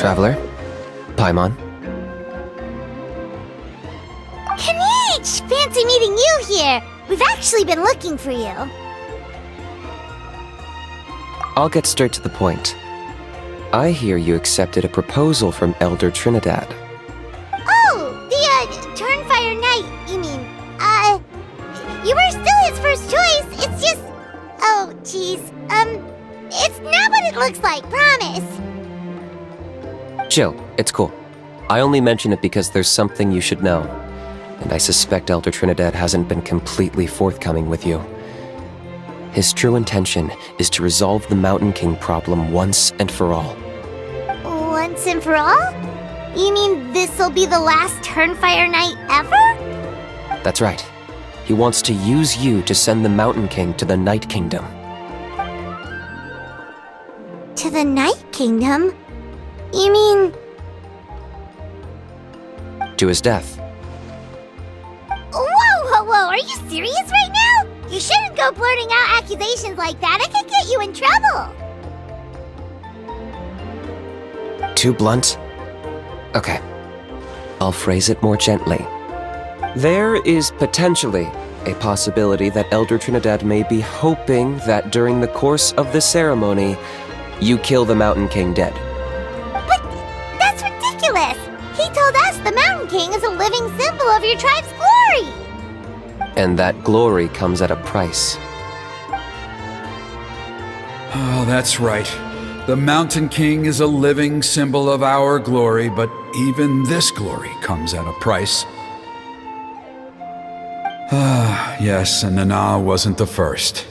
traveler. Paimon. Kanich! Fancy meeting you here! We've actually been looking for you. I'll get straight to the point. I hear you accepted a proposal from Elder Trinidad. Oh, the, Turnfire Knight, you mean. You were still his first choice, it's just... Oh, jeez, it's not what it looks like, promise. Chill, it's cool. I only mention it because there's something you should know. And I suspect Elder Trinidad hasn't been completely forthcoming with you. His true intention is to resolve the Mountain King problem once and for all. Once and for all? You mean this'll be the last Turnfire Knight ever? That's right. He wants to use you to send the Mountain King to the Night Kingdom. To the Night Kingdom? You mean... To his death. Whoa, are you serious right now? You shouldn't go blurting out accusations like that, it could get you in trouble. Too blunt? Okay. I'll phrase it more gently. There is potentially a possibility that Elder Trinidad may be hoping that during the course of the ceremony, you kill the Mountain King dead. But that's ridiculous! He told us the Mountain King is a living symbol of your tribe's glory! And that glory comes at a price. Oh, that's right. The Mountain King is a living symbol of our glory, but even this glory comes at a price. Ah, yes, and Nana wasn't the first.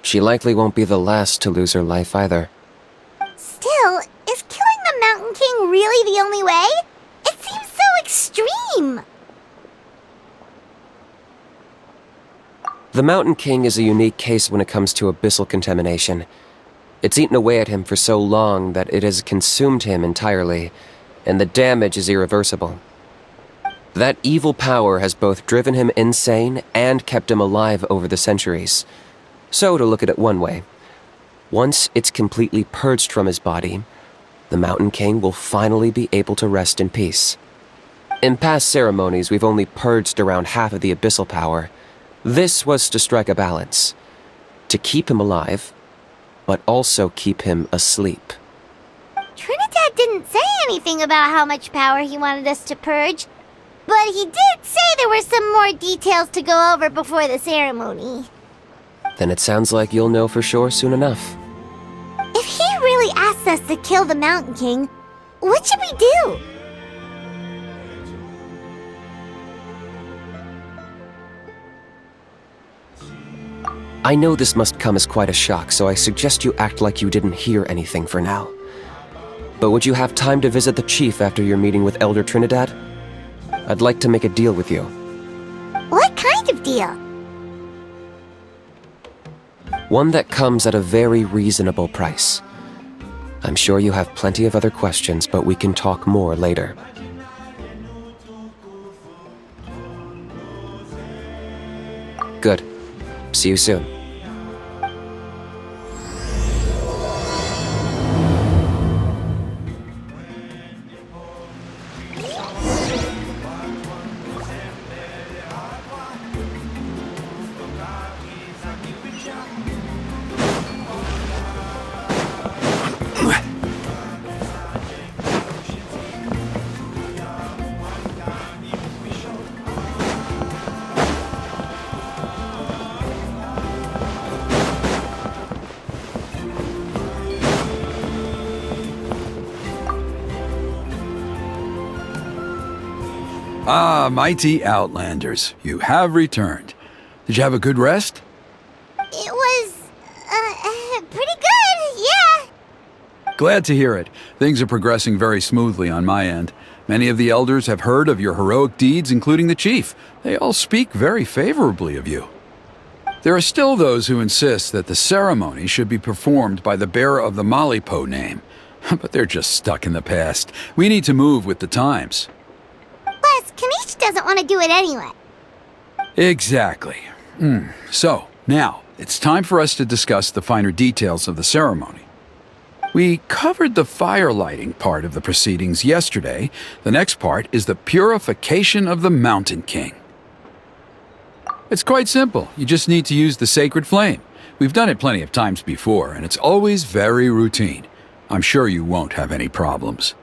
She likely won't be the last to lose her life either. Still, is killing the Mountain King really the only way? It seems so extreme! The Mountain King is a unique case when it comes to abyssal contamination. It's eaten away at him for so long that it has consumed him entirely, and the damage is irreversible. That evil power has both driven him insane and kept him alive over the centuries. So, to look at it one way, once it's completely purged from his body, the Mountain King will finally be able to rest in peace. In past ceremonies, we've only purged around half of the abyssal power. This was to strike a balance, to keep him alive, but also keep him asleep. Trinidad didn't say anything about how much power he wanted us to purge, but he did say there were some more details to go over before the ceremony. Then it sounds like you'll know for sure soon enough. If he really asks us to kill the Mountain King, what should we do? I know this must come as quite a shock, so I suggest you act like you didn't hear anything for now. But would you have time to visit the chief after your meeting with Elder Trinidad? I'd like to make a deal with you. What kind of deal? One that comes at a very reasonable price. I'm sure you have plenty of other questions, but we can talk more later. Good. See you soon. Ah, mighty Outlanders, you have returned. Did you have a good rest? It was, pretty good, yeah. Glad to hear it. Things are progressing very smoothly on my end. Many of the elders have heard of your heroic deeds, including the chief. They all speak very favorably of you. There are still those who insist that the ceremony should be performed by the bearer of the Malipo name. But they're just stuck in the past. We need to move with the times. Plus, Kanich doesn't want to do it anyway. Exactly. So, now, it's time for us to discuss the finer details of the ceremony. We covered the fire lighting part of the proceedings yesterday. The next part is the purification of the Mountain King. It's quite simple. You just need to use the sacred flame. We've done it plenty of times before, and it's always very routine. I'm sure you won't have any problems.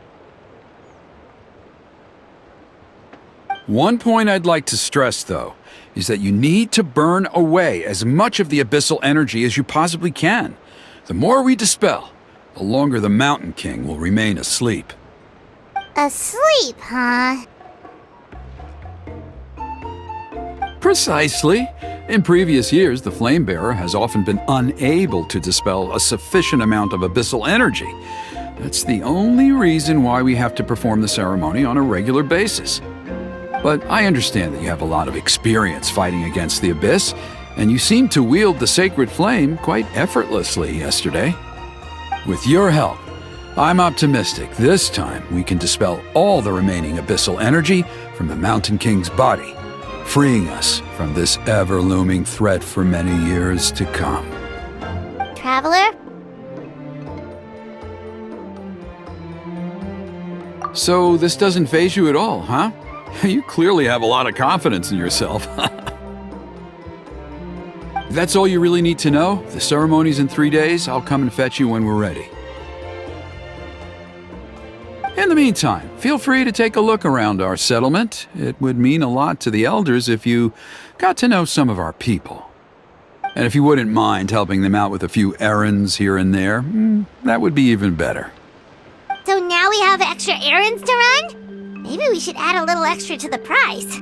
One point I'd like to stress, though, is that you need to burn away as much of the abyssal energy as you possibly can. The more we dispel, the longer the Mountain King will remain asleep. Asleep, huh? Precisely. In previous years, the Flame Bearer has often been unable to dispel a sufficient amount of abyssal energy. That's the only reason why we have to perform the ceremony on a regular basis. But I understand that you have a lot of experience fighting against the Abyss, and you seemed to wield the sacred flame quite effortlessly yesterday. With your help, I'm optimistic this time we can dispel all the remaining abyssal energy from the Mountain King's body, freeing us from this ever-looming threat for many years to come. Traveler? So this doesn't faze you at all, huh? You clearly have a lot of confidence in yourself. That's all you really need to know. The ceremony's in 3 days. I'll come and fetch you when we're ready. In the meantime, feel free to take a look around our settlement. It would mean a lot to the elders if you got to know some of our people. And if you wouldn't mind helping them out with a few errands here and there, that would be even better. So now we have extra errands to run? Maybe we should add a little extra to the price.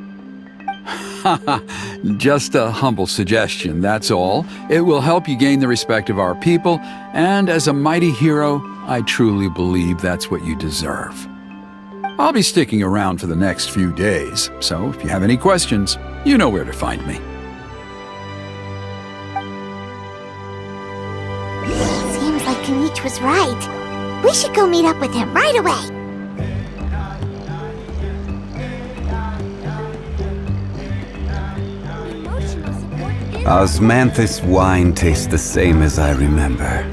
Just a humble suggestion, that's all. It will help you gain the respect of our people, and as a mighty hero, I truly believe that's what you deserve. I'll be sticking around for the next few days, so if you have any questions, you know where to find me. Seems like Kanichi was right. We should go meet up with him right away. Osmanthus wine tastes the same as I remember.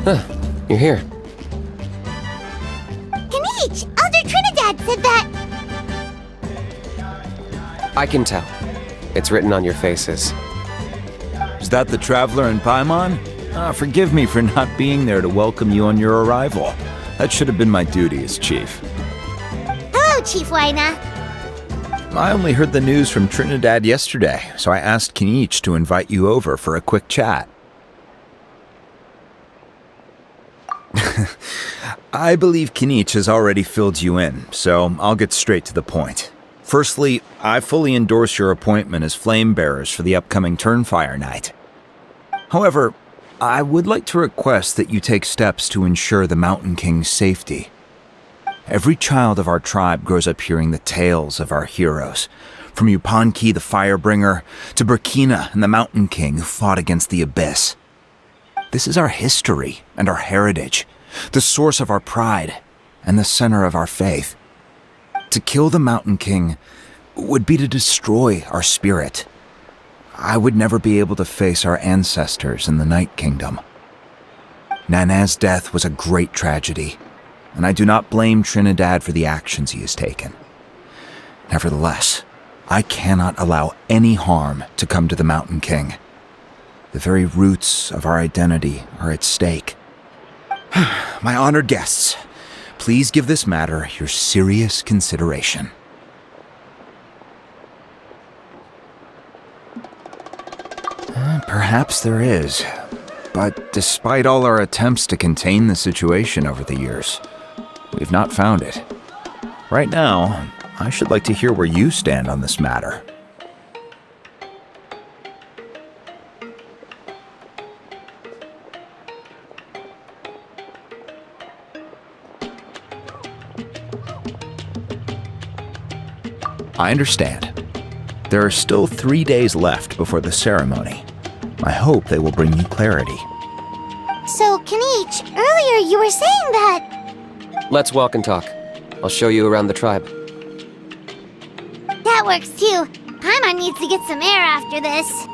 Huh, you're here. Kanichi, Elder Trinidad said that... I can tell. It's written on your faces. Is that the Traveler in Paimon? Forgive me for not being there to welcome you on your arrival. That should have been my duty as chief. Hello, Chief Waina. I only heard the news from Trinidad yesterday, so I asked Kanichi to invite you over for a quick chat. I believe Kanichi has already filled you in, so I'll get straight to the point. Firstly, I fully endorse your appointment as flame bearers for the upcoming Turnfire night. However, I would like to request that you take steps to ensure the Mountain King's safety. Every child of our tribe grows up hearing the tales of our heroes, from Yupanqui the Firebringer to Burkina and the Mountain King who fought against the Abyss. This is our history and our heritage, the source of our pride and the center of our faith. To kill the Mountain King would be to destroy our spirit. I would never be able to face our ancestors in the Night Kingdom. Nana's death was a great tragedy, and I do not blame Trinidad for the actions he has taken. Nevertheless, I cannot allow any harm to come to the Mountain King. The very roots of our identity are at stake. My honored guests, please give this matter your serious consideration. Perhaps there is, but despite all our attempts to contain the situation over the years, we've not found it. Right now, I should like to hear where you stand on this matter. I understand. There are still 3 days left before the ceremony. I hope they will bring you clarity. So, Kinich, earlier you were saying that... Let's walk and talk. I'll show you around the tribe. That works too. Paimon needs to get some air after this.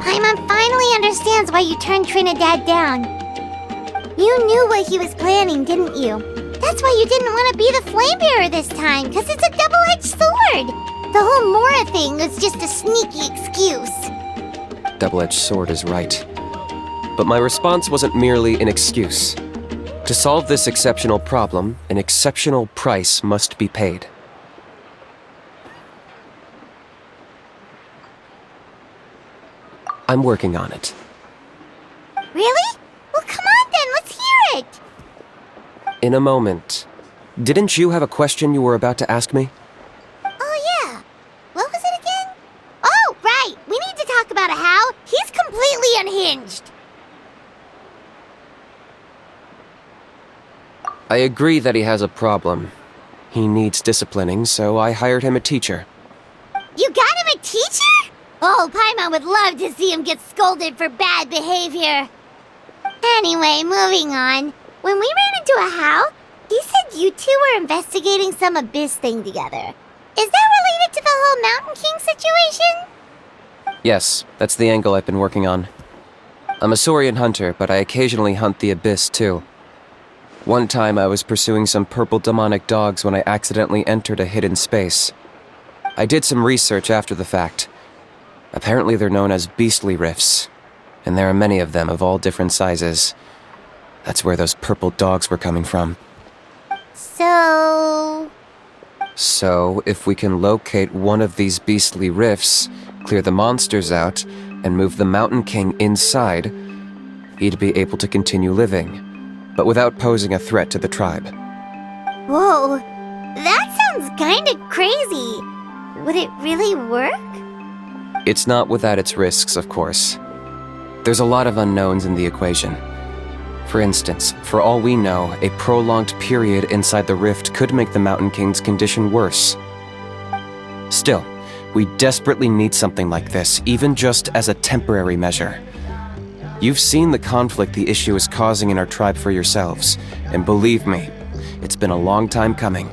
Paimon finally understands why you turned Trinidad down. You knew what he was planning, didn't you? That's why you didn't want to be the flame bearer this time, because it's a double-edged sword. The whole Mora thing was just a sneaky excuse. Double-edged sword is right. But my response wasn't merely an excuse. To solve this exceptional problem, an exceptional price must be paid. I'm working on it. Really? Well, come on then, let's hear it! In a moment. Didn't you have a question you were about to ask me? Oh yeah. What was it again? Oh, right! We need to talk about How. He's completely unhinged. I agree that he has a problem. He needs disciplining, so I hired him a teacher. You got him a teacher? Oh, Paimon would love to see him get scolded for bad behavior. Anyway, moving on. When we ran into a How, he said you two were investigating some abyss thing together. Is that related to the whole Mountain King situation? Yes, that's the angle I've been working on. I'm a Saurian hunter, but I occasionally hunt the abyss too. One time I was pursuing some purple demonic dogs when I accidentally entered a hidden space. I did some research after the fact. Apparently they're known as beastly rifts, and there are many of them of all different sizes. That's where those purple dogs were coming from. So, if we can locate one of these beastly rifts, clear the monsters out, and move the Mountain King inside, he'd be able to continue living, but without posing a threat to the tribe. Whoa, that sounds kinda crazy. Would it really work? It's not without its risks, of course. There's a lot of unknowns in the equation. For instance, for all we know, a prolonged period inside the rift could make the Mountain King's condition worse. Still, we desperately need something like this, even just as a temporary measure. You've seen the conflict the issue is causing in our tribe for yourselves, and believe me, it's been a long time coming.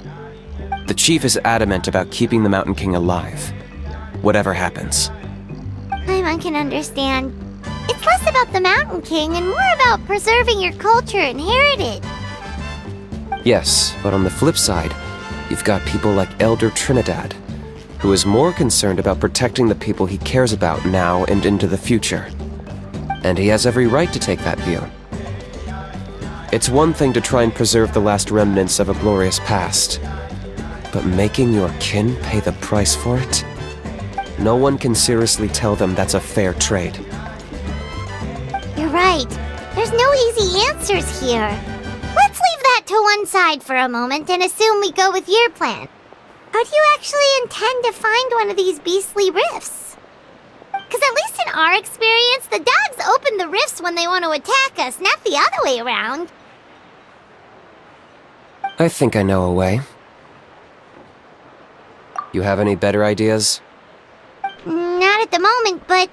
The chief is adamant about keeping the Mountain King alive, whatever happens. Paimon can understand. It's less about the Mountain King and more about preserving your culture and heritage. Yes, but on the flip side, you've got people like Elder Trinidad, who is more concerned about protecting the people he cares about now and into the future. And he has every right to take that view. It's one thing to try and preserve the last remnants of a glorious past, but making your kin pay the price for it? No one can seriously tell them that's a fair trade. You're right. There's no easy answers here. Let's leave that to one side for a moment and assume we go with your plan. How do you actually intend to find one of these beastly rifts? Because at least in our experience, the dogs open the rifts when they want to attack us, not the other way around. I think I know a way. You have any better ideas? Not at the moment, but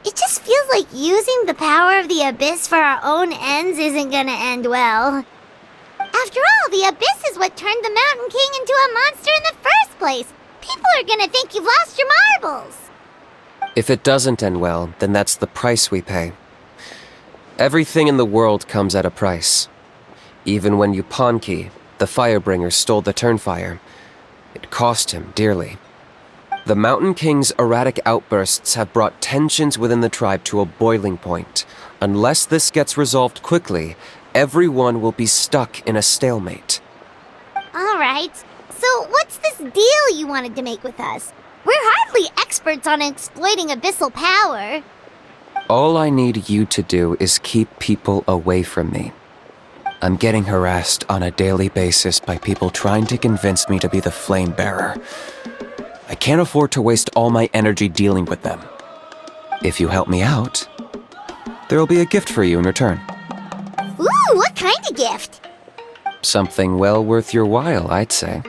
it just feels like using the power of the Abyss for our own ends isn't gonna end well. After all, the Abyss is what turned the Mountain King into a monster in the first place. People are gonna think you've lost your marbles. If it doesn't end well, then that's the price we pay. Everything in the world comes at a price. Even when Yupanqui, the Firebringer, stole the Turnfire, it cost him dearly. The Mountain King's erratic outbursts have brought tensions within the tribe to a boiling point. Unless this gets resolved quickly, everyone will be stuck in a stalemate. Alright, so what's this deal you wanted to make with us? We're hardly experts on exploiting abyssal power. All I need you to do is keep people away from me. I'm getting harassed on a daily basis by people trying to convince me to be the flame bearer. I can't afford to waste all my energy dealing with them. If you help me out, there'll be a gift for you in return. Ooh, what kind of gift? Something well worth your while, I'd say.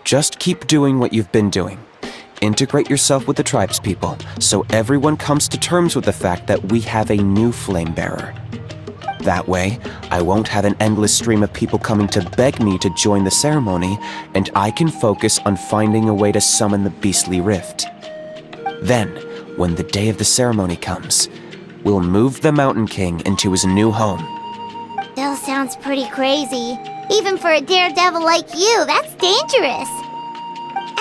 Just keep doing what you've been doing. Integrate yourself with the tribespeople, so everyone comes to terms with the fact that we have a new flame bearer. That way, I won't have an endless stream of people coming to beg me to join the ceremony, and I can focus on finding a way to summon the beastly rift. Then, when the day of the ceremony comes, we'll move the Mountain King into his new home. Still sounds pretty crazy. Even for a daredevil like you, that's dangerous.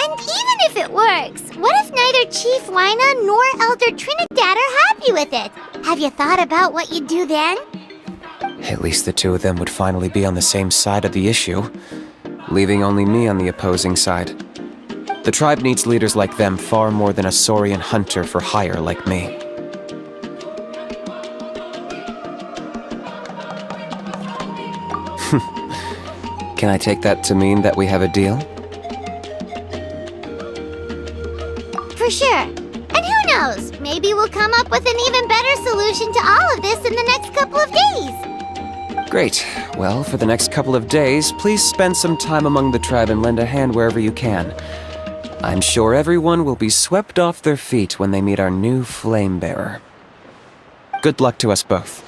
And even if it works, what if neither Chief Wyna nor Elder Trinidad are happy with it? Have you thought about what you'd do then? At least the two of them would finally be on the same side of the issue, leaving only me on the opposing side. The tribe needs leaders like them far more than a Saurian hunter for hire like me. Can I take that to mean that we have a deal? For sure. And who knows, maybe we'll come up with an even better solution to all of this in the next couple of days. Great. Well, for the next couple of days, please spend some time among the tribe and lend a hand wherever you can. I'm sure everyone will be swept off their feet when they meet our new flame bearer. Good luck to us both.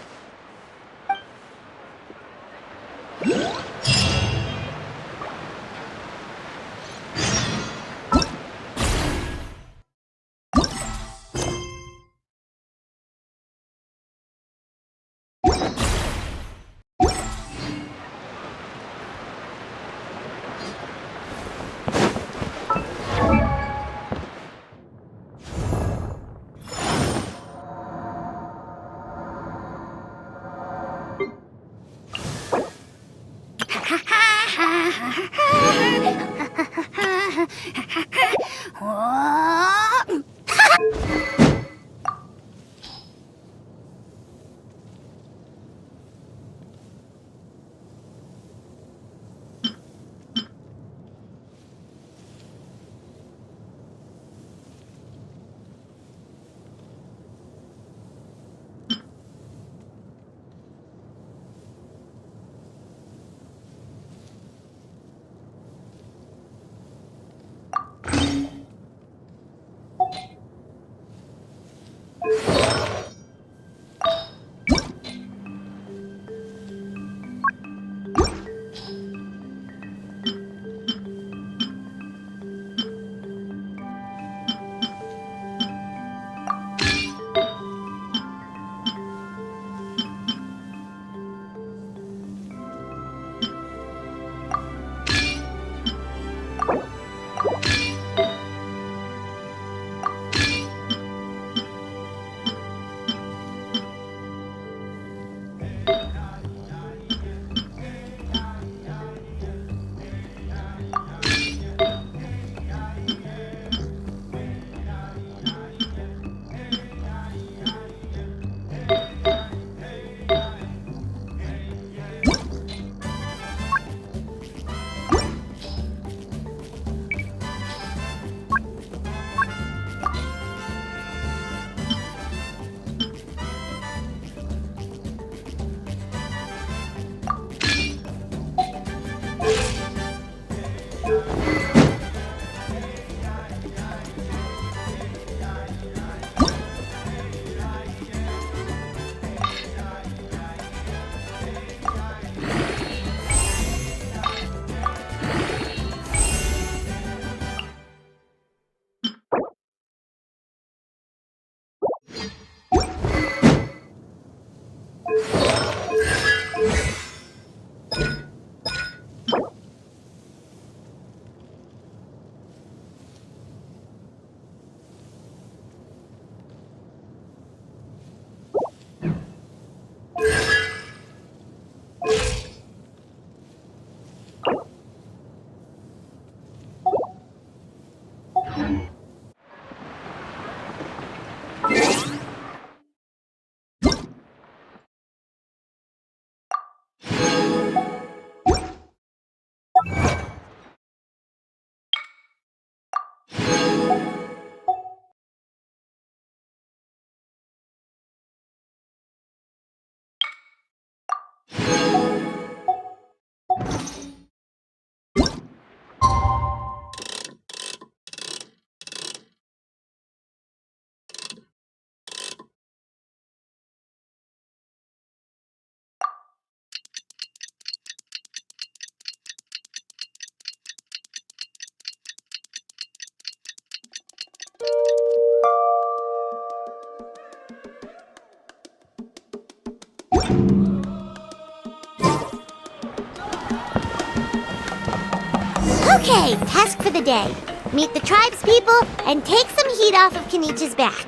Okay, task for the day. Meet the tribespeople and take some heat off of Kenichi's back.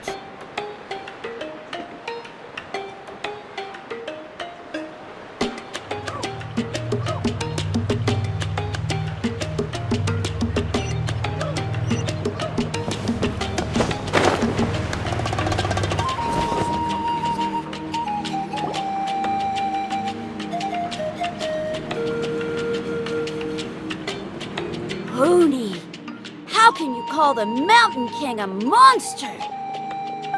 Hoonie, how can you call the Mountain King a monster?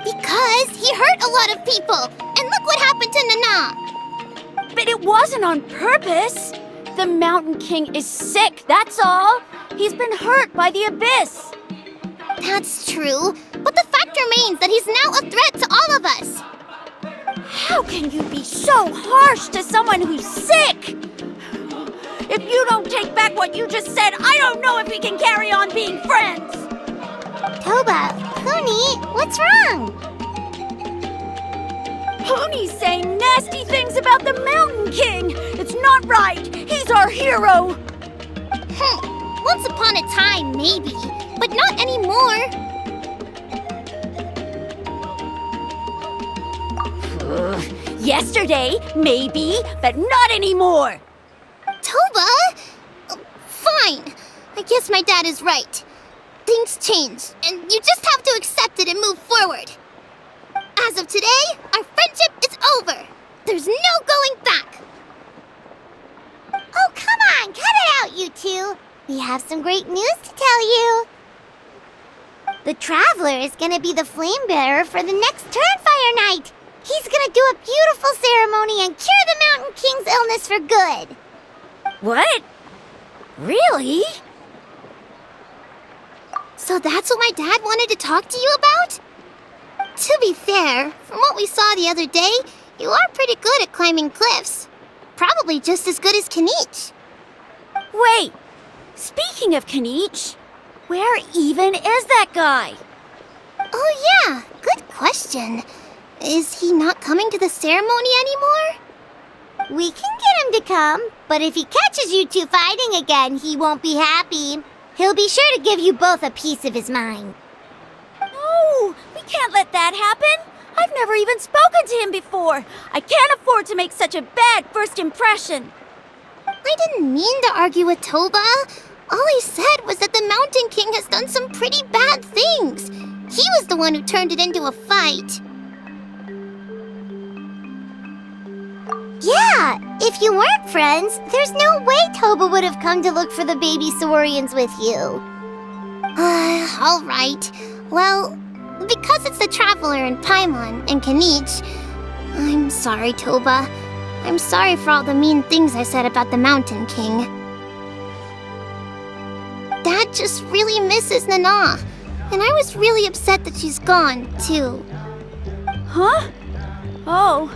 Because he hurt a lot of people, and look what happened to Nana. But it wasn't on purpose. The Mountain King is sick, that's all. He's been hurt by the abyss. That's true, but the fact remains that he's now a threat to all of us. How can you be so harsh to someone who's sick? If you don't take back what you just said, I don't know if we can carry on being friends. Toba, Huni, what's wrong? Hoonie's saying nasty things about the Mountain King. It's not right. He's our hero. Once upon a time, maybe, but not anymore. Yesterday, maybe, but not anymore. Toba? Fine. I guess my dad is right. Things change, and you just have to accept it and move forward. As of today, our friendship is over. There's no going back. Oh, come on, cut it out, you two. We have some great news to tell you. The Traveler is gonna be the flame bearer for the next Turnfire night. He's gonna do a beautiful ceremony and cure the Mountain King's illness for good. What? Really? So that's what my dad wanted to talk to you about? To be fair, from what we saw the other day, you are pretty good at climbing cliffs. Probably just as good as Kenich. Wait, speaking of Kenich, where even is that guy? Oh yeah, good question. Is he not coming to the ceremony anymore? We can get him to come, but if he catches you two fighting again, he won't be happy. He'll be sure to give you both a piece of his mind. No, we can't let that happen. I've never even spoken to him before. I can't afford to make such a bad first impression. I didn't mean to argue with Toba. All I said was that the Mountain King has done some pretty bad things. He was the one who turned it into a fight. Yeah, if you weren't friends, there's no way Toba would have come to look for the baby Saurians with you. All right. Well, because it's the Traveler and Paimon and Kenich, I'm sorry, Toba. I'm sorry for all the mean things I said about the Mountain King. Dad just really misses Nana, and I was really upset that she's gone, too. Huh? Oh.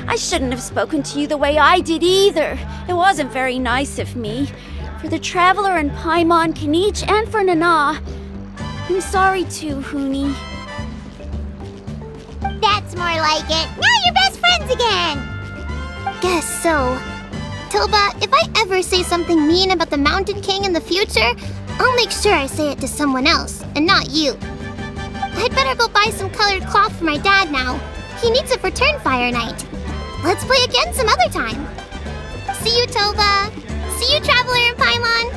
I shouldn't have spoken to you the way I did either. It wasn't very nice of me. For the Traveler and Paimon, Kenich, and for Nana. I'm sorry too, Huni. That's more like it. Now you're best friends again! Guess so. Toba, if I ever say something mean about the Mountain King in the future, I'll make sure I say it to someone else, and not you. I'd better go buy some colored cloth for my dad now. He needs it for Turnfire night. Let's play again some other time. See you, Toba. See you, Traveler and Paimon.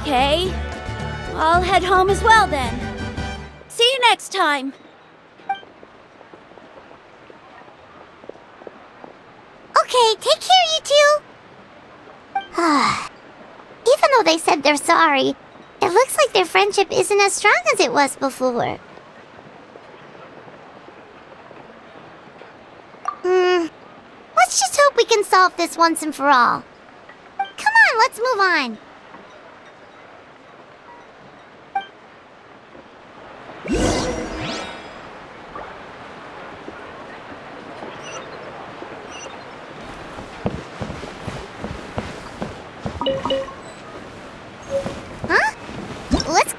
Okay. I'll head home as well then. See you next time. Okay, take care, you two. Even though they said they're sorry, it looks like their friendship isn't as strong as it was before. Let's just hope we can solve this once and for all. Come on, let's move on. Huh? Let's...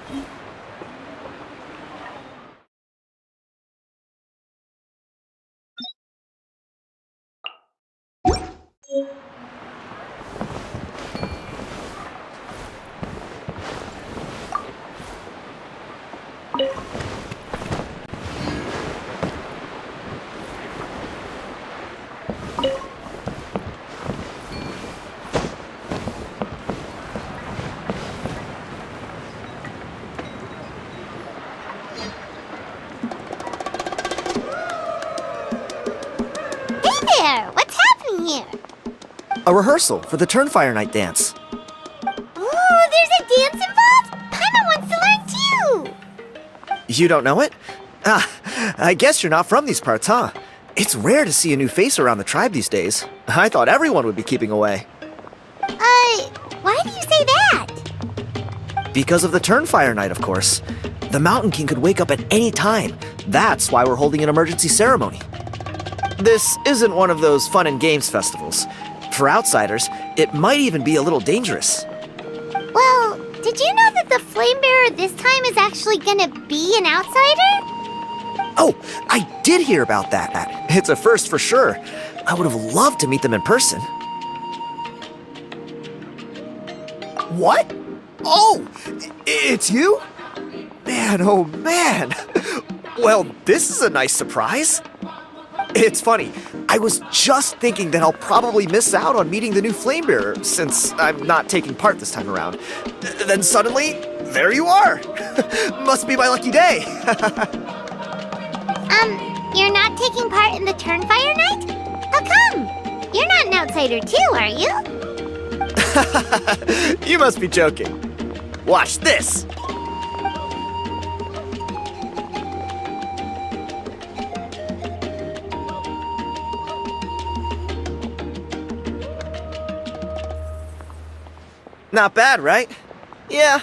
Hey there! What's happening here? A rehearsal for the Turnfire Night dance. Ooh, there's a dance involved? Paimon wants to learn too! You don't know it? Ah, I guess you're not from these parts, huh? It's rare to see a new face around the tribe these days. I thought everyone would be keeping away. Why do you say that? Because of the Turnfire Night, of course. The Mountain King could wake up at any time. That's why we're holding an emergency ceremony. This isn't one of those fun and games festivals. For outsiders, it might even be a little dangerous. Well, did you know that the Flame Bearer this time is actually gonna be an outsider? Oh, I did hear about that. It's a first for sure. I would have loved to meet them in person. What? Oh, it's you? Man, oh man. Well, this is a nice surprise. It's funny, I was just thinking that I'll probably miss out on meeting the new Flame Bearer since I'm not taking part this time around. Then suddenly, there you are. Must be my lucky day. You're not taking part in the Turnfire Night? How come? You're not an outsider too, are you? You must be joking. Watch this. Not bad, right? Yeah,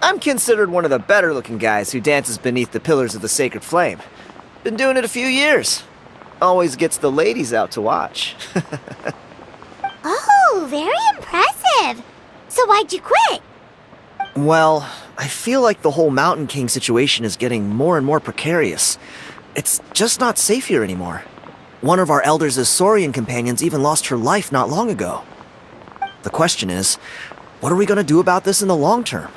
I'm considered one of the better looking guys who dances beneath the pillars of the sacred flame. Been doing it a few years. Always gets the ladies out to watch. Oh, very impressive. So why'd you quit? Well, I feel like the whole Mountain King situation is getting more and more precarious. It's just not safe here anymore. One of our elders' Saurian companions even lost her life not long ago. The question is, what are we going to do about this in the long term?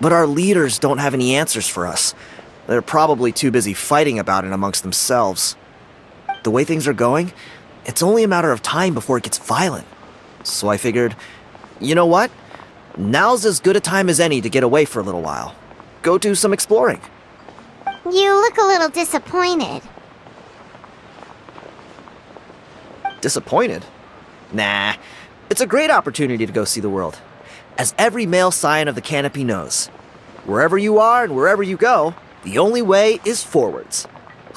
But our leaders don't have any answers for us. They're probably too busy fighting about it amongst themselves. The way things are going, it's only a matter of time before it gets violent. So I figured, you know what? Now's as good a time as any to get away for a little while. Go do some exploring. You look a little disappointed. Disappointed? Nah, it's a great opportunity to go see the world. As every male scion of the canopy knows, wherever you are and wherever you go, the only way is forwards.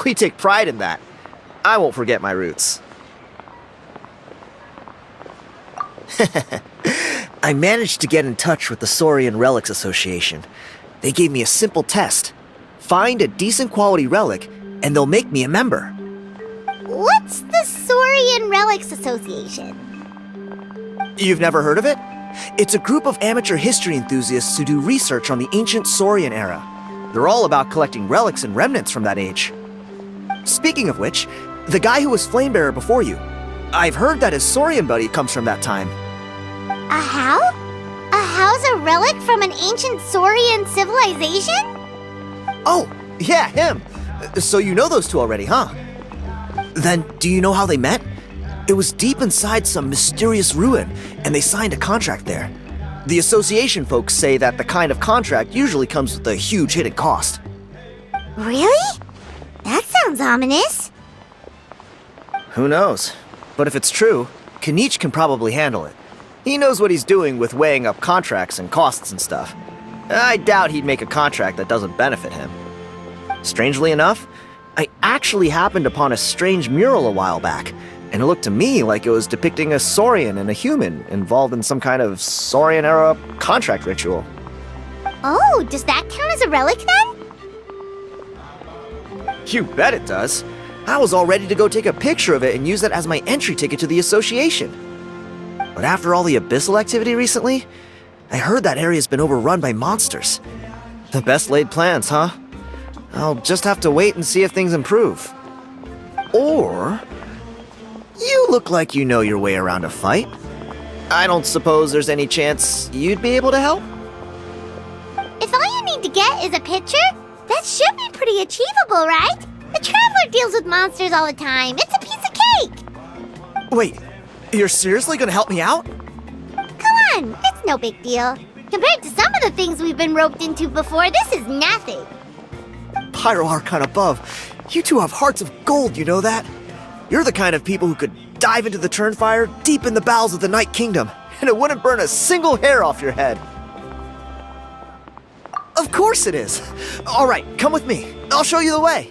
We take pride in that. I won't forget my roots. I managed to get in touch with the Saurian Relics Association. They gave me a simple test. Find a decent quality relic, and they'll make me a member. What's the Saurian Relics Association? You've never heard of it? It's a group of amateur history enthusiasts who do research on the ancient Saurian era. They're all about collecting relics and remnants from that age. Speaking of which, the guy who was Flamebearer before you, I've heard that his Saurian buddy comes from that time. A how? A how's a relic from an ancient Saurian civilization? Oh, yeah, him. So you know those two already, huh? Then, do you know how they met? It was deep inside some mysterious ruin, and they signed a contract there. The association folks say that the kind of contract usually comes with a huge hidden cost. Really? That sounds ominous. Who knows? But if it's true, Kinich can probably handle it. He knows what he's doing with weighing up contracts and costs and stuff. I doubt he'd make a contract that doesn't benefit him. Strangely enough, I actually happened upon a strange mural a while back, and it looked to me like it was depicting a Saurian and a human involved in some kind of Saurian-era contract ritual. Oh, does that count as a relic then? You bet it does. I was all ready to go take a picture of it and use that as my entry ticket to the association. But after all the abyssal activity recently, I heard that area's been overrun by monsters. The best laid plans, huh? I'll just have to wait and see if things improve. Or... you look like you know your way around a fight. I don't suppose there's any chance you'd be able to help? If all you need to get is a picture, That should be pretty achievable, right? The Traveler deals with monsters all the time. It's a piece of cake! Wait, you're seriously gonna help me out? Come on, it's no big deal. Compared to some of the things we've been roped into before, this is nothing. Pyro Archon above, you two have hearts of gold, you know that? You're the kind of people who could dive into the Turnfire deep in the bowels of the Night Kingdom, and it wouldn't burn a single hair off your head. Of course it is. All right, come with me. I'll show you the way.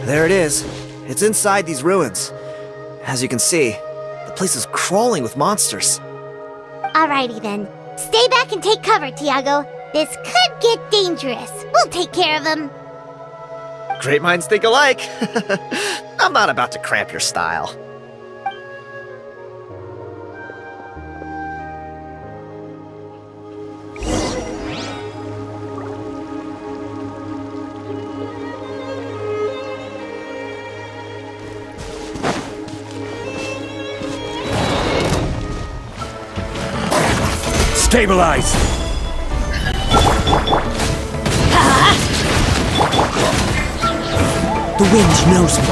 There it is. It's inside these ruins. As you can see, the place is crawling with monsters. Alrighty then. Stay back and take cover, Tiago. This could get dangerous. We'll take care of him. Great minds think alike. I'm not about to cramp your style. Stabilize! The wind knows me.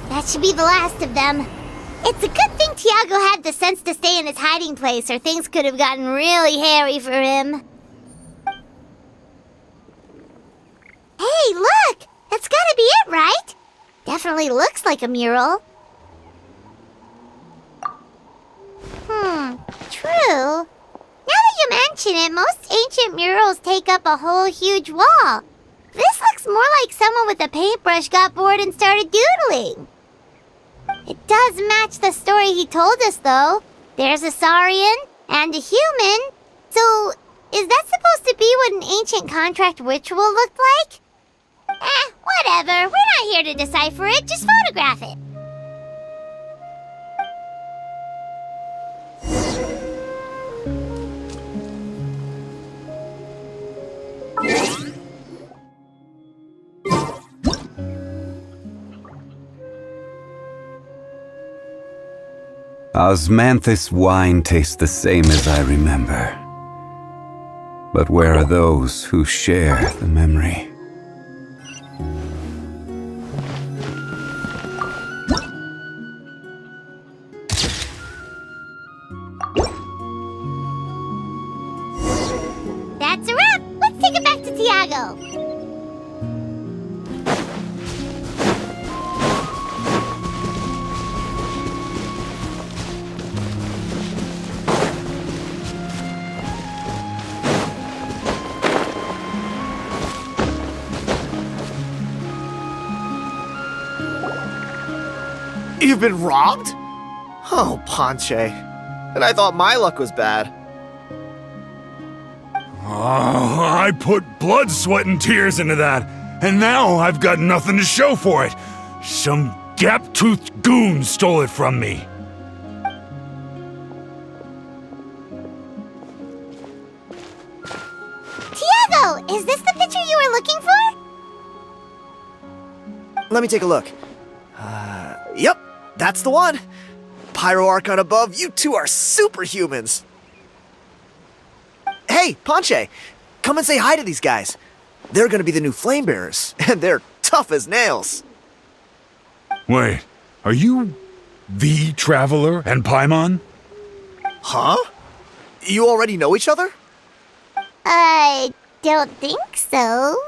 That should be the last of them. It's a good thing Tiago had the sense to stay in his hiding place, or things could have gotten really hairy for him. Hey, look! That's gotta be it, right? Definitely looks like a mural. True. Now that you mention it, most ancient murals take up a whole huge wall. This looks more like someone with a paintbrush got bored and started doodling. It does match the story he told us, though. There's a Saurian and a human. So, is that supposed to be what an ancient contract ritual looked like? Whatever. We're not here to decipher it. Just photograph it. Osmanthus wine tastes the same as I remember. But where are those who share the memory? That's a wrap. Let's take it back to Tiago. You've been robbed? Oh, Ponche. And I thought my luck was bad. Oh, I put blood, sweat, and tears into that, and now I've got nothing to show for it. Some gap-toothed goon stole it from me. Tiago, is this the picture you were looking for? Let me take a look. Yep, that's the one. Pyro Archon above, you two are superhumans. Hey, Ponche, come and say hi to these guys. They're gonna be the new flame bearers, and they're tough as nails. Wait, are you the Traveler and Paimon? Huh? You already know each other? I don't think so.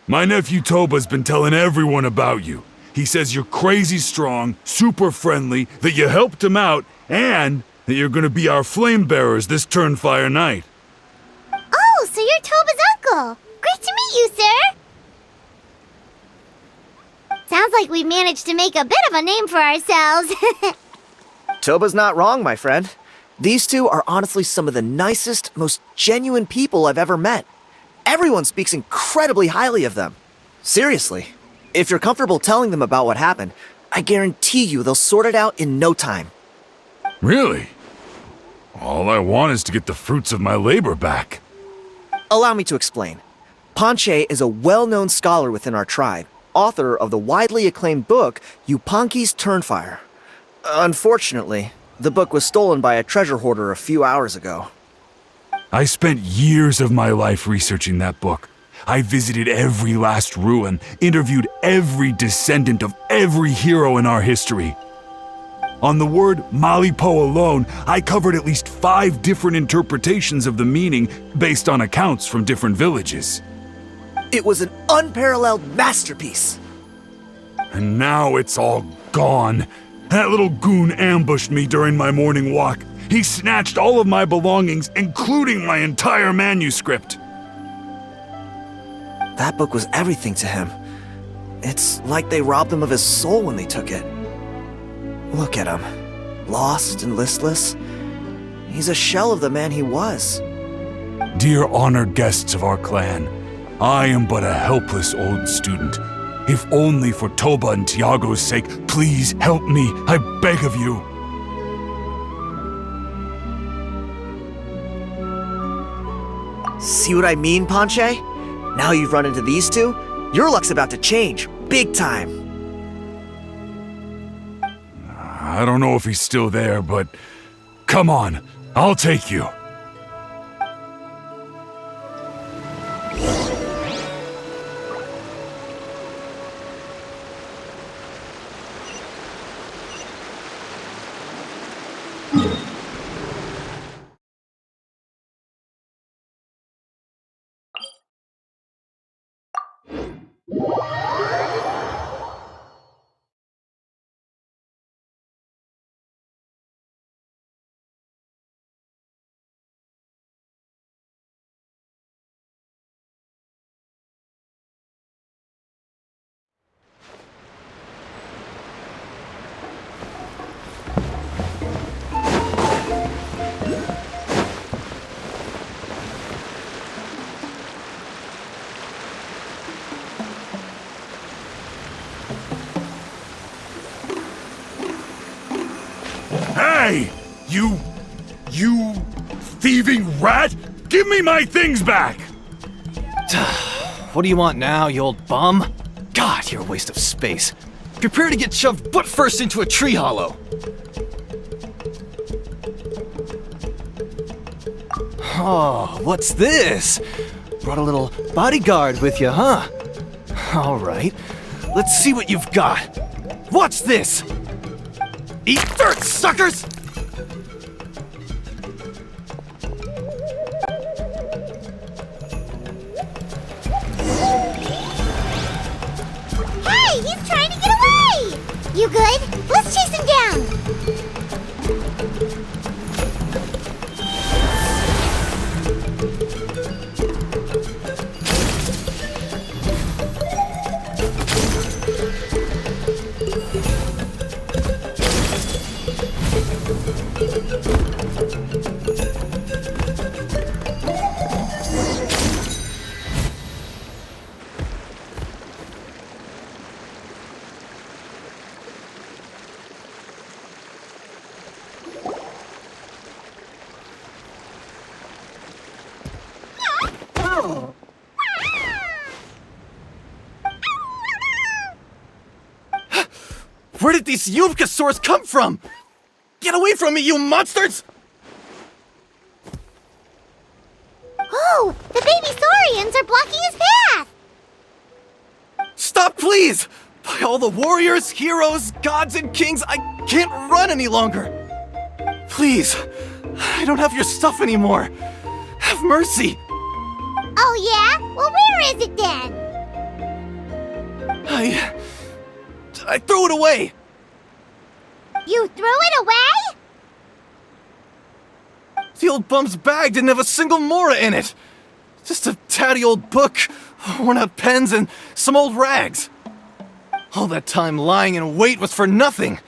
My nephew Toba's been telling everyone about you. He says you're crazy strong, super friendly, that you helped him out, and that you're gonna be our flame bearers this Turnfire night. Oh, so you're Toba's uncle. Great to meet you, sir. Sounds like we've managed to make a bit of a name for ourselves. Toba's not wrong, my friend. These two are honestly some of the nicest, most genuine people I've ever met. Everyone speaks incredibly highly of them. Seriously, if you're comfortable telling them about what happened, I guarantee you they'll sort it out in no time. Really? All I want is to get the fruits of my labor back. Allow me to explain. Ponche is a well-known scholar within our tribe, author of the widely acclaimed book, Yupanqui's Turnfire. Unfortunately, the book was stolen by a treasure hoarder a few hours ago. I spent years of my life researching that book. I visited every last ruin, interviewed every descendant of every hero in our history. On the word Malipo alone, I covered at least 5 different interpretations of the meaning based on accounts from different villages. It was an unparalleled masterpiece. And now it's all gone. That little goon ambushed me during my morning walk. He snatched all of my belongings, including my entire manuscript. That book was everything to him. It's like they robbed him of his soul when they took it. Look at him. Lost and listless. He's a shell of the man he was. Dear honored guests of our clan, I am but a helpless old student. If only for Toba and Tiago's sake, please help me, I beg of you. See what I mean, Ponche? Now you've run into these two, your luck's about to change, big time. I don't know if he's still there, but come on, I'll take you. Hey! You thieving rat! Give me my things back! What do you want now, you old bum? God, you're a waste of space. Prepare to get shoved butt first into a tree hollow. Oh, what's this? Brought a little bodyguard with you, huh? All right, let's see what you've got. What's this? Eat dirt, suckers! Hey, he's trying to get away! You good? Let's chase him down! Where did these Yupanqui come from? Get away from me, you monsters! Oh, the baby saurians are blocking his path! Stop, please! By all the warriors, heroes, gods, and kings, I can't run any longer! Please, I don't have your stuff anymore. Have mercy! Oh yeah? Well, where is it then? I threw it away! You threw it away? The old bum's bag didn't have a single mora in it! Just a tatty old book, worn out pens, and some old rags. All that time lying in wait was for nothing.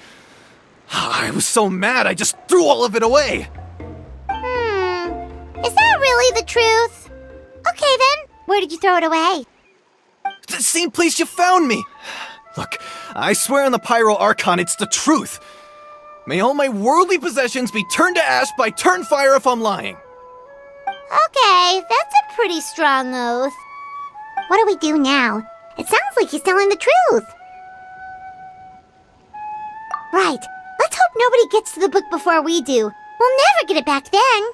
I was so mad I just threw all of it away. Is that really the truth? Okay then, where did you throw it away? The same place you found me. Look, I swear on the Pyro Archon it's the truth. May all my worldly possessions be turned to ash by Turnfire if I'm lying. Okay, that's a pretty strong oath. What do we do now? It sounds like he's telling the truth. Right, let's hope nobody gets to the book before we do. We'll never get it back then.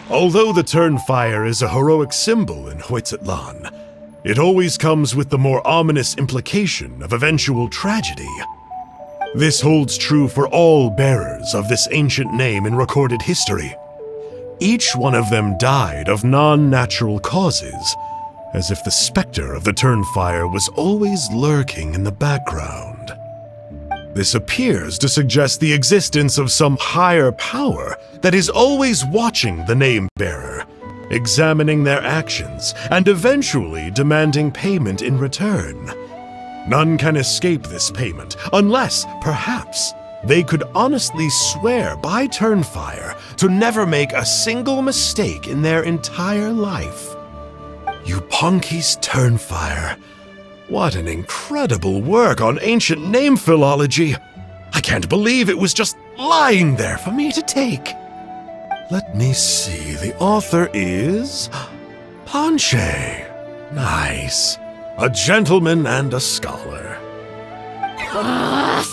Although the Turnfire is a heroic symbol in Natlan, it always comes with the more ominous implication of eventual tragedy. This holds true for all bearers of this ancient name in recorded history. Each one of them died of non-natural causes, as if the specter of the Turnfire was always lurking in the background. This appears to suggest the existence of some higher power that is always watching the name-bearer, examining their actions, and eventually demanding payment in return. None can escape this payment, unless, perhaps, they could honestly swear by Turnfire to never make a single mistake in their entire life. Yupanqui's Turnfire. What an incredible work on ancient name philology! I can't believe it was just lying there for me to take. Let me see, the author is... Panche. Nice. A gentleman and a scholar.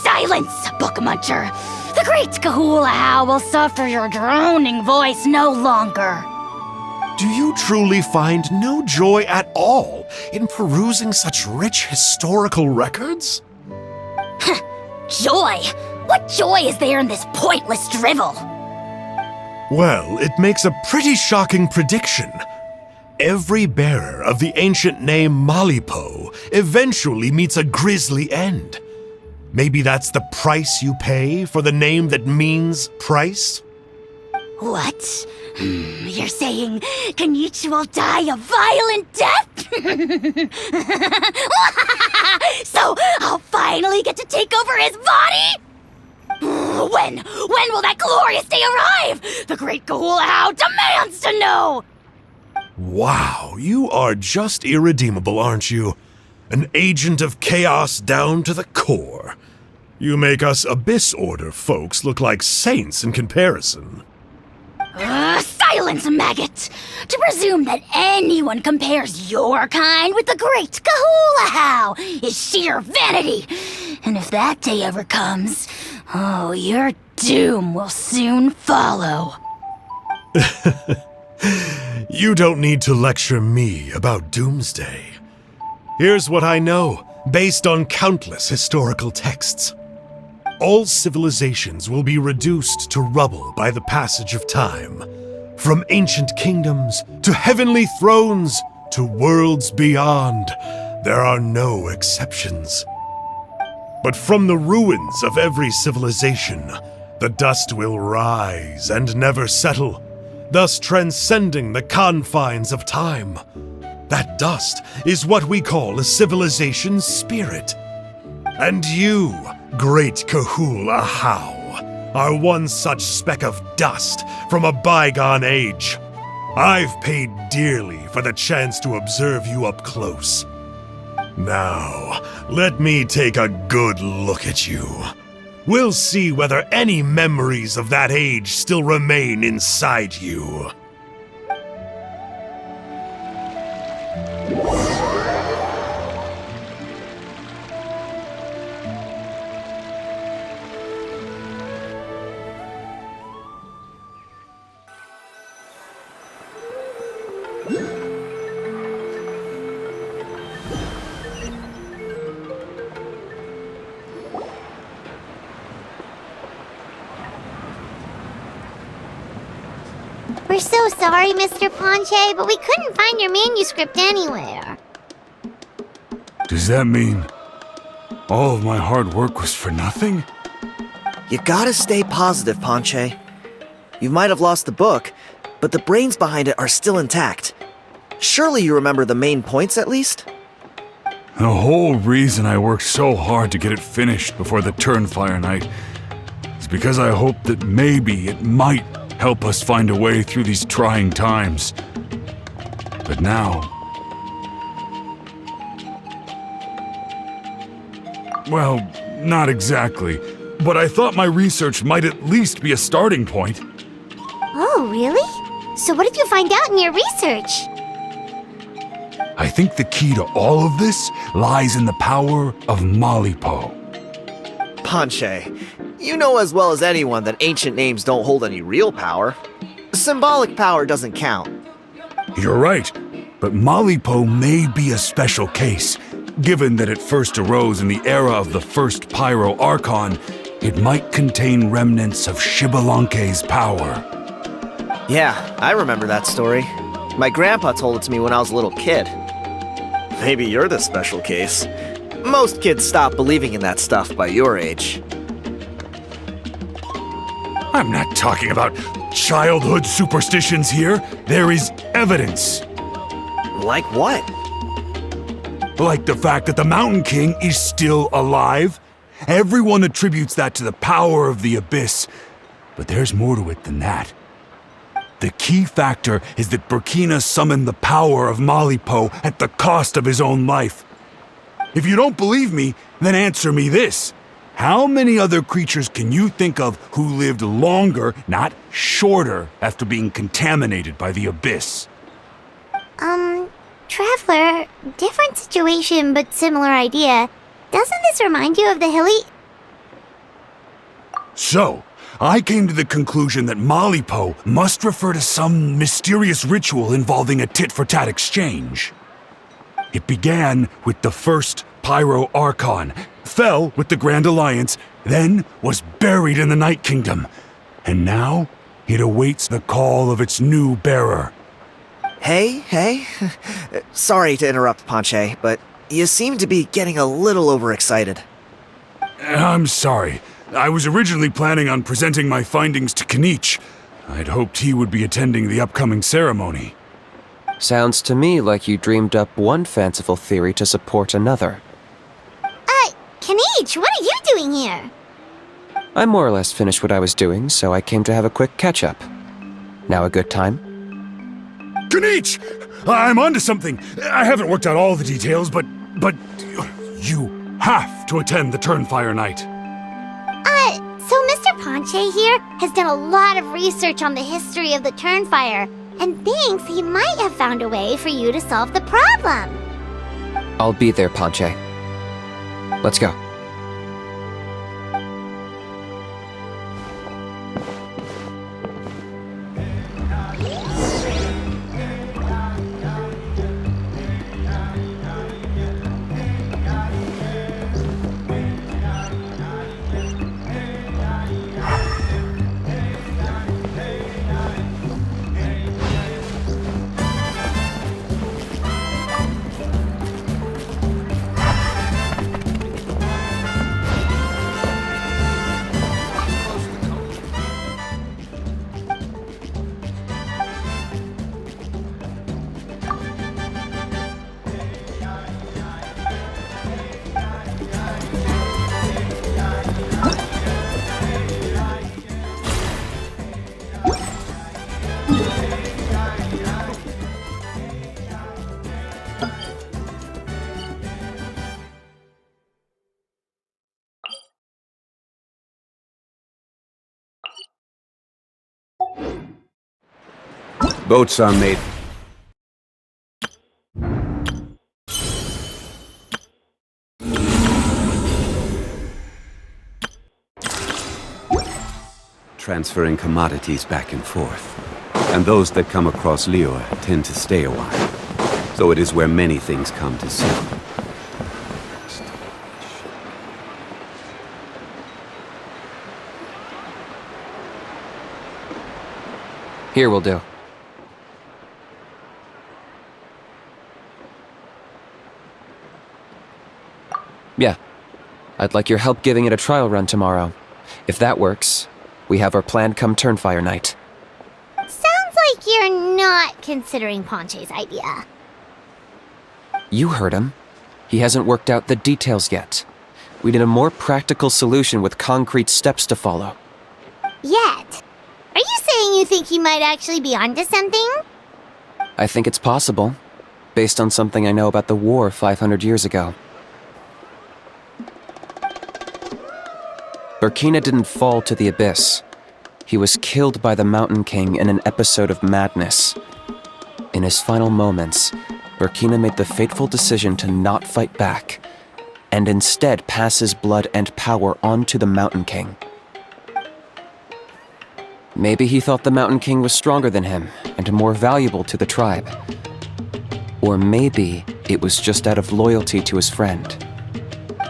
Silence, book muncher! The great Kahulahow will suffer your droning voice no longer. Do you truly find no joy at all in perusing such rich historical records? Joy? What joy is there in this pointless drivel? Well, it makes a pretty shocking prediction. Every bearer of the ancient name Malipo eventually meets a grisly end. Maybe that's the price you pay for the name that means price? What? You're saying Kenichi will die a violent death? So I'll finally get to take over his body? When will that glorious day arrive? The great Kahulahow demands to know! Wow, you are just irredeemable, aren't you? An agent of chaos down to the core. You make us Abyss Order folks look like saints in comparison. Silence, maggot! To presume that anyone compares your kind with the great Kahulahow is sheer vanity! And if that day ever comes, oh, your doom will soon follow. You don't need to lecture me about Doomsday. Here's what I know, based on countless historical texts. All civilizations will be reduced to rubble by the passage of time. From ancient kingdoms, to heavenly thrones, to worlds beyond, there are no exceptions. But from the ruins of every civilization, the dust will rise and never settle, thus transcending the confines of time. That dust is what we call a civilization's spirit. And you, great Kahulahow, are one such speck of dust from a bygone age. I've paid dearly for the chance to observe you up close. Now, let me take a good look at you. We'll see whether any memories of that age still remain inside you. We're so sorry, Mr. Ponche, but we couldn't find your manuscript anywhere. Does that mean all of my hard work was for nothing? You gotta stay positive, Ponche. You might have lost the book, but the brains behind it are still intact. Surely you remember the main points at least? The whole reason I worked so hard to get it finished before the Turnfire night is because I hoped that maybe it might help us find a way through these trying times. But now... well, not exactly. But I thought my research might at least be a starting point. Oh, really? So what did you find out in your research? I think the key to all of this lies in the power of Malipo. Ponche, you know as well as anyone that ancient names don't hold any real power. Symbolic power doesn't count. You're right, but Malipo may be a special case. Given that it first arose in the era of the first Pyro Archon, it might contain remnants of Xbalanque's power. Yeah, I remember that story. My grandpa told it to me when I was a little kid. Maybe you're the special case. Most kids stop believing in that stuff by your age. I'm not talking about childhood superstitions here. There is evidence. Like what? Like the fact that the Mountain King is still alive. Everyone attributes that to the power of the Abyss. But there's more to it than that. The key factor is that Burkina summoned the power of Malipo at the cost of his own life. If you don't believe me, then answer me this. How many other creatures can you think of who lived longer, not shorter, after being contaminated by the Abyss? Traveler, different situation but similar idea. Doesn't this remind you of the hilly... So, I came to the conclusion that Malipo must refer to some mysterious ritual involving a tit-for-tat exchange. It began with the first Pyro Archon, fell with the Grand Alliance, then was buried in the Night Kingdom. And now, it awaits the call of its new bearer. Hey. Sorry to interrupt, Ponche, but you seem to be getting a little overexcited. I'm sorry. I was originally planning on presenting my findings to Kinich. I'd hoped he would be attending the upcoming ceremony. Sounds to me like you dreamed up one fanciful theory to support another. Kinich, what are you doing here? I more or less finished what I was doing, so I came to have a quick catch-up. Now a good time? Kinich! I'm onto something. I haven't worked out all the details, but you have to attend the Turnfire night. So Mr. Ponche here has done a lot of research on the history of the Turnfire, and thinks he might have found a way for you to solve the problem. I'll be there, Ponche. Let's go. Boats are made. Transferring commodities back and forth. And those that come across Liyue tend to stay a while. So it is where many things come to settle. Here will do. Yeah. I'd like your help giving it a trial run tomorrow. If that works, we have our plan come Turnfire night. Sounds like you're not considering Ponche's idea. You heard him. He hasn't worked out the details yet. We need a more practical solution with concrete steps to follow. Yet? Are you saying you think he might actually be onto something? I think it's possible, based on something I know about the war 500 years ago. Burkina didn't fall to the abyss. He was killed by the Mountain King in an episode of madness. In his final moments, Burkina made the fateful decision to not fight back, and instead pass his blood and power on to the Mountain King. Maybe he thought the Mountain King was stronger than him and more valuable to the tribe. Or maybe it was just out of loyalty to his friend.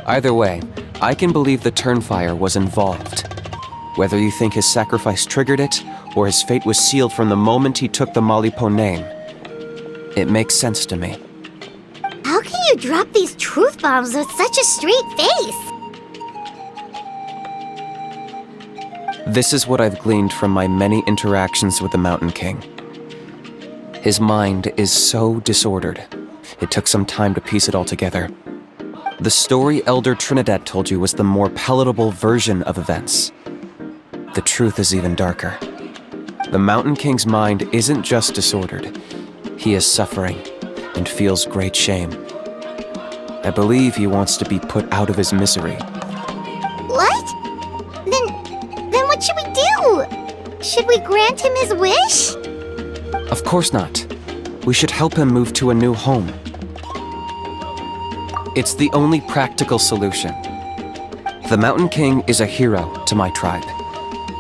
Either way, I can believe the Turnfire was involved. Whether you think his sacrifice triggered it, or his fate was sealed from the moment he took the Malipo name, it makes sense to me. How can you drop these truth bombs with such a straight face? This is what I've gleaned from my many interactions with the Mountain King. His mind is so disordered. It took some time to piece it all together. The story Elder Trinidad told you was the more palatable version of events. The truth is even darker. The Mountain King's mind isn't just disordered. He is suffering and feels great shame. I believe he wants to be put out of his misery. What? Then what should we do? Should we grant him his wish? Of course not. We should help him move to a new home. It's the only practical solution. The Mountain King is a hero to my tribe.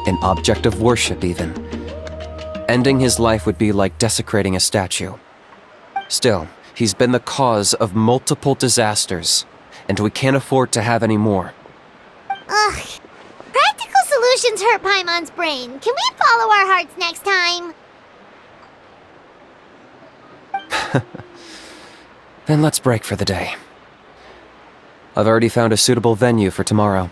An object of worship, even. Ending his life would be like desecrating a statue. Still, he's been the cause of multiple disasters, and we can't afford to have any more. Ugh. Practical solutions hurt Paimon's brain. Can we follow our hearts next time? Then let's break for the day. I've already found a suitable venue for tomorrow.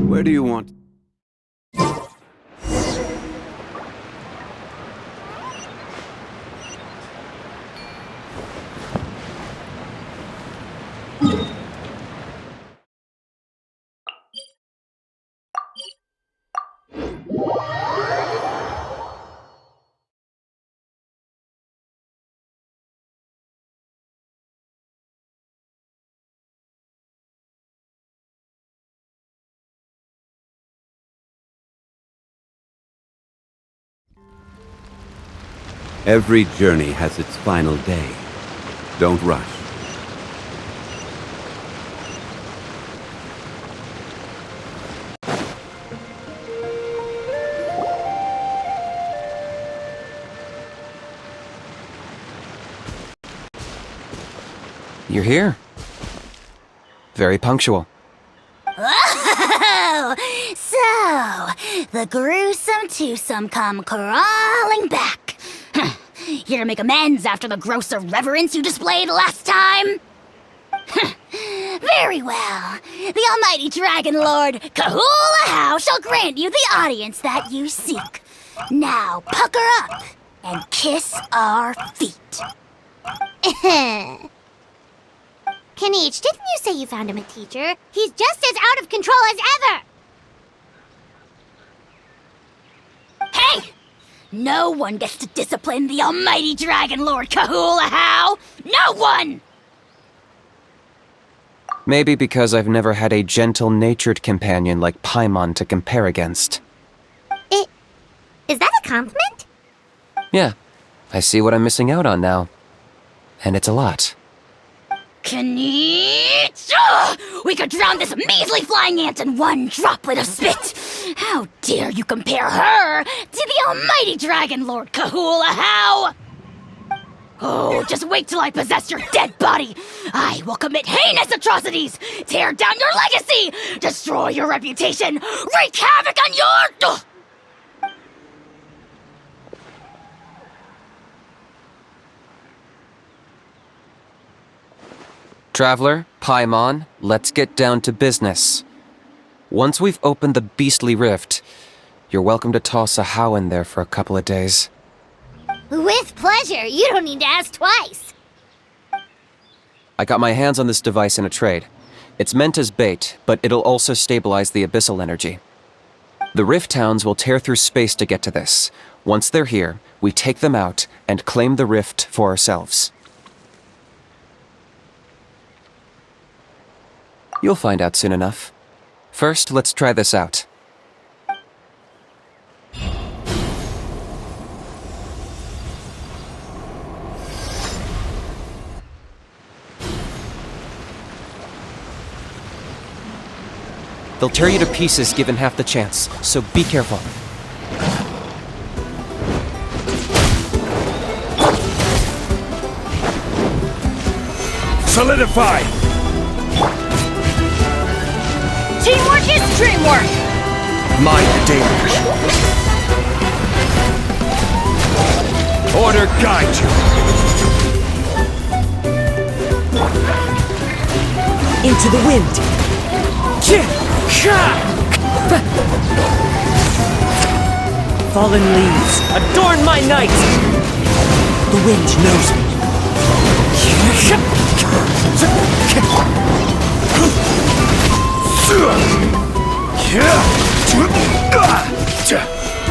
Where do you want? Every journey has its final day. Don't rush. You're here. Very punctual. the gruesome twosome come crawling back. Here to make amends after the gross irreverence you displayed last time? Very well. The almighty Dragon Lord Kahula shall grant you the audience that you seek. Now pucker up and kiss our feet. Kanichi, didn't you say you found him a teacher? He's just as out of control as ever! Hey! No one gets to discipline the almighty Dragon Lord Kahula. No one! Maybe because I've never had a gentle-natured companion like Paimon to compare against. Is that a compliment? Yeah, I see what I'm missing out on now. And it's a lot. Kanichi! We could drown this measly flying ant in one droplet of spit! How dare you compare her to the almighty Dragon Lord Kahula? Oh, just wait till I possess your dead body! I will commit heinous atrocities! Tear down your legacy! Destroy your reputation! Wreak havoc on your... Traveler, Paimon, let's get down to business. Once we've opened the beastly rift, you're welcome to toss a how in there for a couple of days. With pleasure. You don't need to ask twice. I got my hands on this device in a trade. It's meant as bait, but it'll also stabilize the abyssal energy. The rift towns will tear through space to get to this. Once they're here, we take them out and claim the rift for ourselves. You'll find out soon enough. First, let's try this out. They'll tear you to pieces given half the chance, so be careful. Solidify! Teamwork is dreamwork! Mind the danger. Order guide you! Into the wind. Fallen leaves, adorn my night. The wind knows me.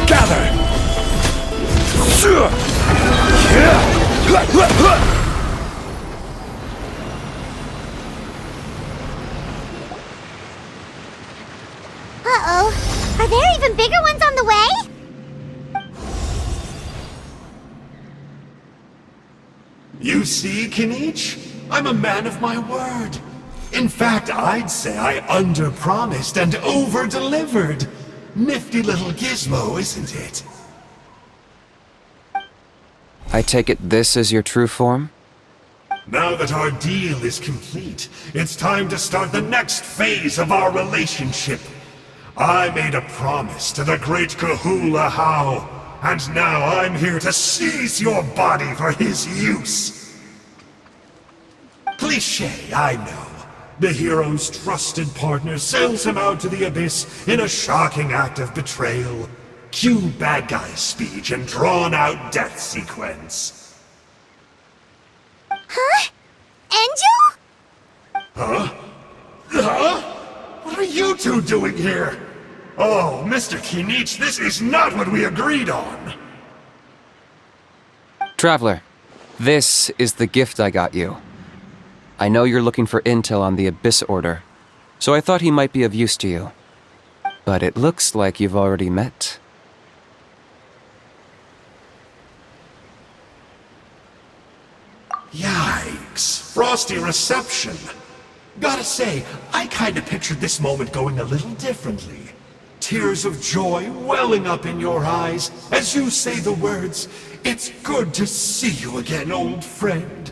Gather! Uh-oh. Are there even bigger ones on the way? You see, Kanichi? I'm a man of my word. In fact, I'd say I under-promised and over-delivered. Nifty little gizmo, isn't it? I take it this is your true form? Now that our deal is complete, it's time to start the next phase of our relationship. I made a promise to the great Kahula How, and now I'm here to seize your body for his use. Cliché, I know. The hero's trusted partner sells him out to the abyss in a shocking act of betrayal. Cue bad guy speech and drawn-out death sequence. Huh? Angel? Huh? Huh? What are you two doing here? Oh, Mr. Kanichi, this is not what we agreed on. Traveler, this is the gift I got you. I know you're looking for intel on the Abyss Order, so I thought he might be of use to you. But it looks like you've already met. Yikes. Frosty reception. Gotta say, I kinda pictured this moment going a little differently. Tears of joy welling up in your eyes as you say the words, "It's good to see you again, old friend."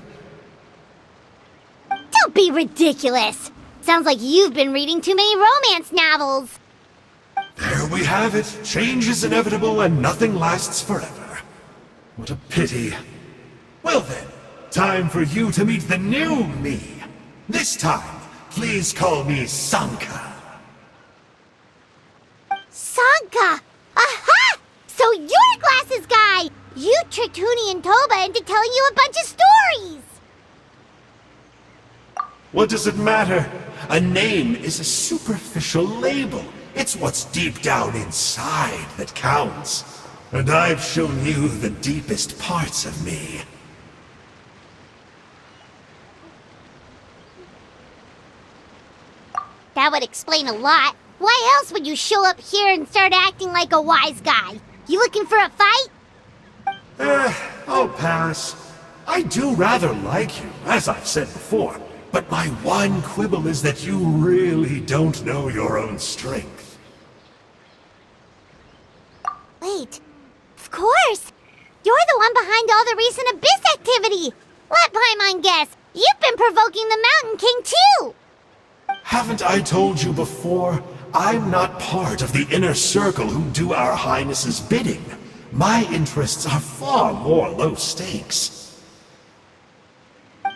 Don't be ridiculous. Sounds like you've been reading too many romance novels. There we have it. Change is inevitable and nothing lasts forever. What a pity. Well then, time for you to meet the new me. This time, please call me Sanka. Sanka! Aha! So you're Glasses Guy! You tricked Huni and Toba into telling you a bunch of stories! What does it matter? A name is a superficial label. It's what's deep down inside that counts. And I've shown you the deepest parts of me. That would explain a lot. Why else would you show up here and start acting like a wise guy? You looking for a fight? I'll pass. I do rather like you, as I've said before. But my one quibble is that you really don't know your own strength. Wait, of course! You're the one behind all the recent Abyss activity! Let Paimon guess, you've been provoking the Mountain King too! Haven't I told you before? I'm not part of the inner circle who do our Highness's bidding. My interests are far more low stakes.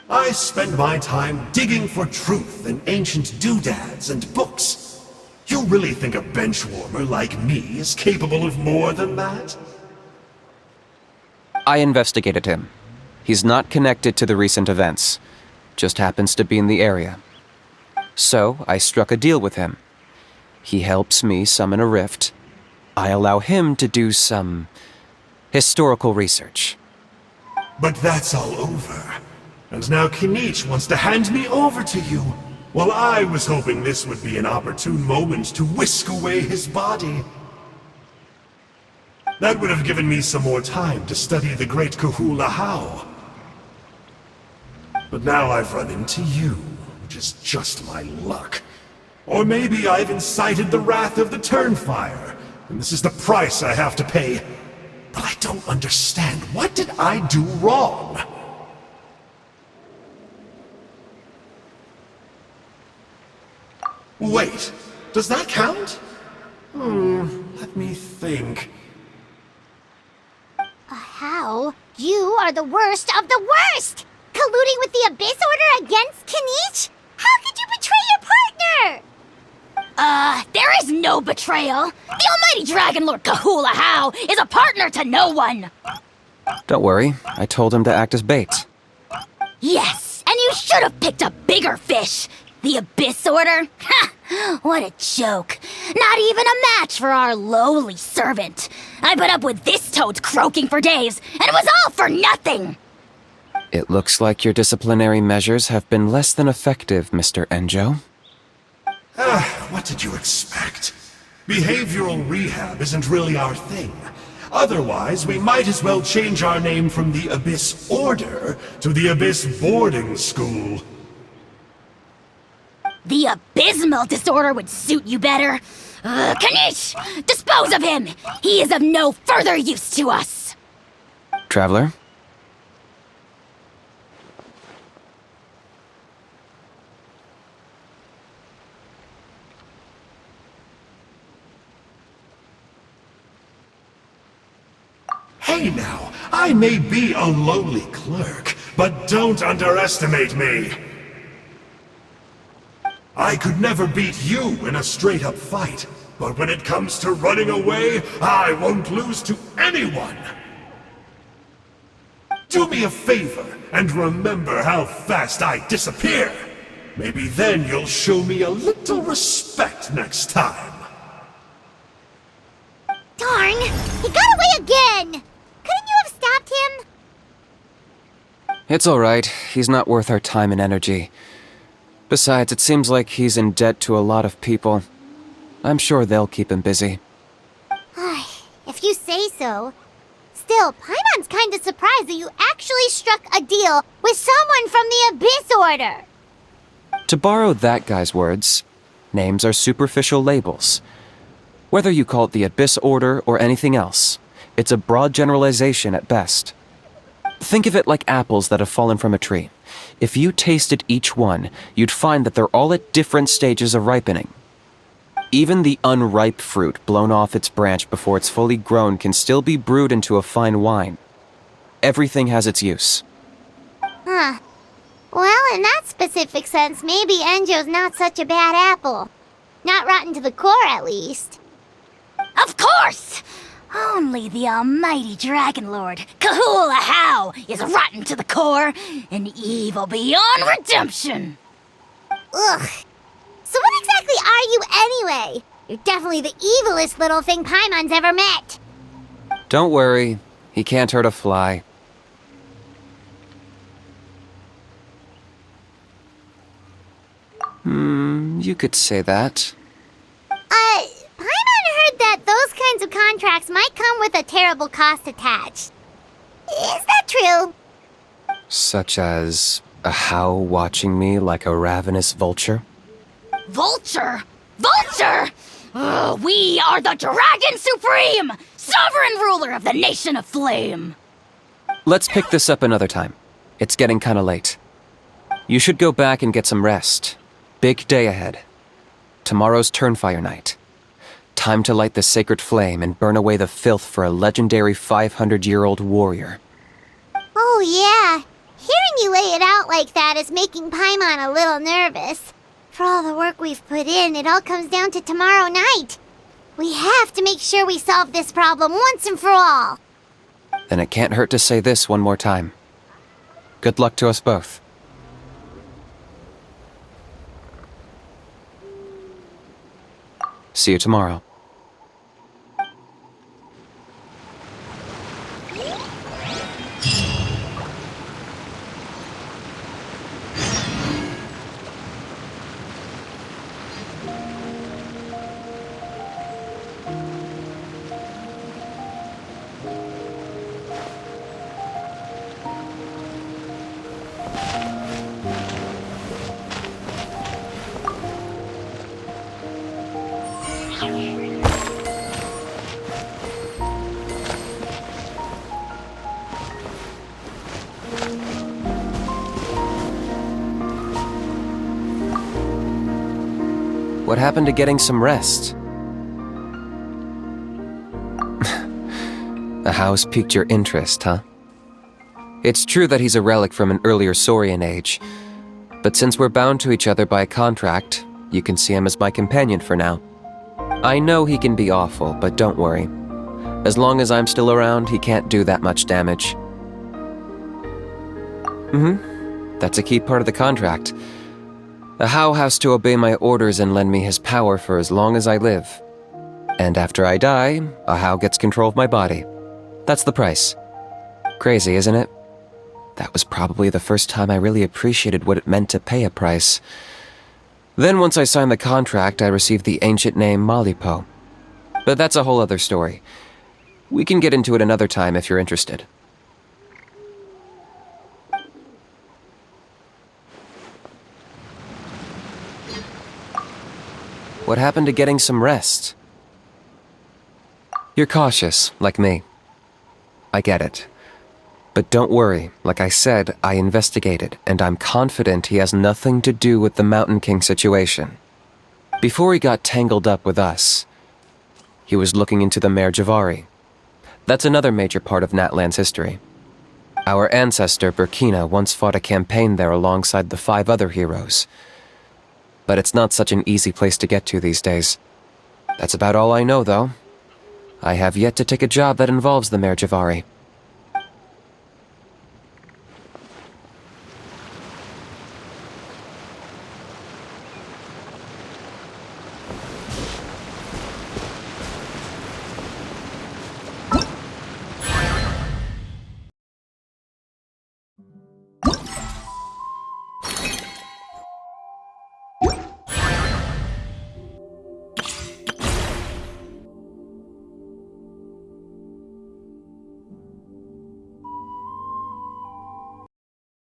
I spend my time digging for truth in ancient doodads and books. You really think a benchwarmer like me is capable of more than that? I investigated him. He's not connected to the recent events. Just happens to be in the area. So, I struck a deal with him. He helps me summon a rift. I allow him to do some historical research. But that's all over. And now Kinich wants to hand me over to you. Well, I was hoping this would be an opportune moment to whisk away his body. That would have given me some more time to study the great Kahula How. But now I've run into you, which is just my luck. Or maybe I've incited the wrath of the Turnfire, and this is the price I have to pay. But I don't understand. What did I do wrong? Wait, does that count? Let me think. How? You are the worst of the worst! Colluding with the Abyss Order against Kinich? How could you betray your partner? There is no betrayal. The almighty Dragon Lord Kahula How is a partner to no one. Don't worry, I told him to act as bait. Yes, and you should have picked a bigger fish. The Abyss Order? Ha! What a joke. Not even a match for our lowly servant. I put up with this toad croaking for days, and it was all for nothing. It looks like your disciplinary measures have been less than effective, Mr. Enjo. What did you expect? Behavioral rehab isn't really our thing. Otherwise, we might as well change our name from the Abyss Order to the Abyss Boarding School. The abysmal disorder would suit you better. Kanish! Dispose of him! He is of no further use to us! Traveler? Hey now, I may be a lowly clerk, but don't underestimate me. I could never beat you in a straight-up fight, but when it comes to running away, I won't lose to anyone! Do me a favor, and remember how fast I disappear! Maybe then you'll show me a little respect next time. Darn! He got away again! Couldn't you have stopped him? It's alright. He's not worth our time and energy. Besides, it seems like he's in debt to a lot of people. I'm sure they'll keep him busy. If you say so. Still, Paimon's kinda surprised that you actually struck a deal with someone from the Abyss Order. To borrow that guy's words, names are superficial labels. Whether you call it the Abyss Order or anything else, it's a broad generalization at best. Think of it like apples that have fallen from a tree. If you tasted each one, you'd find that they're all at different stages of ripening. Even the unripe fruit blown off its branch before it's fully grown can still be brewed into a fine wine. Everything has its use. Huh. Well, in that specific sense, maybe Enjo's not such a bad apple. Not rotten to the core, at least. Of course! Only the almighty Dragon Lord, Kahula How, is rotten to the core and evil beyond redemption. Ugh. So what exactly are you anyway? You're definitely the evilest little thing Paimon's ever met. Don't worry, he can't hurt a fly. You could say that. Paimon heard that those kinds of contracts might come with a terrible cost attached. Is that true? Such as a How watching me like a ravenous vulture? Vulture? Vulture! We are the Dragon Supreme! Sovereign ruler of the Nation of Flame! Let's pick this up another time. It's getting kinda late. You should go back and get some rest. Big day ahead. Tomorrow's Turnfire night. Time to light the sacred flame and burn away the filth for a legendary 500-year-old warrior. Oh yeah. Hearing you lay it out like that is making Paimon a little nervous. For all the work we've put in, it all comes down to tomorrow night. We have to make sure we solve this problem once and for all. Then it can't hurt to say this one more time. Good luck to us both. See you tomorrow. What happened to getting some rest? The house piqued your interest, huh? It's true that he's a relic from an earlier Saurian age, but since we're bound to each other by a contract, you can see him as my companion for now. I know he can be awful, but don't worry. As long as I'm still around, he can't do that much damage. That's a key part of the contract. The How has to obey my orders and lend me his power for as long as I live. And after I die, a How gets control of my body. That's the price. Crazy, isn't it? That was probably the first time I really appreciated what it meant to pay a price. Then once I signed the contract, I received the ancient name Malipo. But that's a whole other story. We can get into it another time if you're interested. What happened to getting some rest? You're cautious, like me. I get it. But don't worry, like I said, I investigated, and I'm confident he has nothing to do with the Mountain King situation. Before he got tangled up with us, he was looking into the Mare Javari. That's another major part of Natlan's history. Our ancestor, Burkina, once fought a campaign there alongside the 5 other heroes. But it's not such an easy place to get to these days. That's about all I know, though. I have yet to take a job that involves the Mare Javari.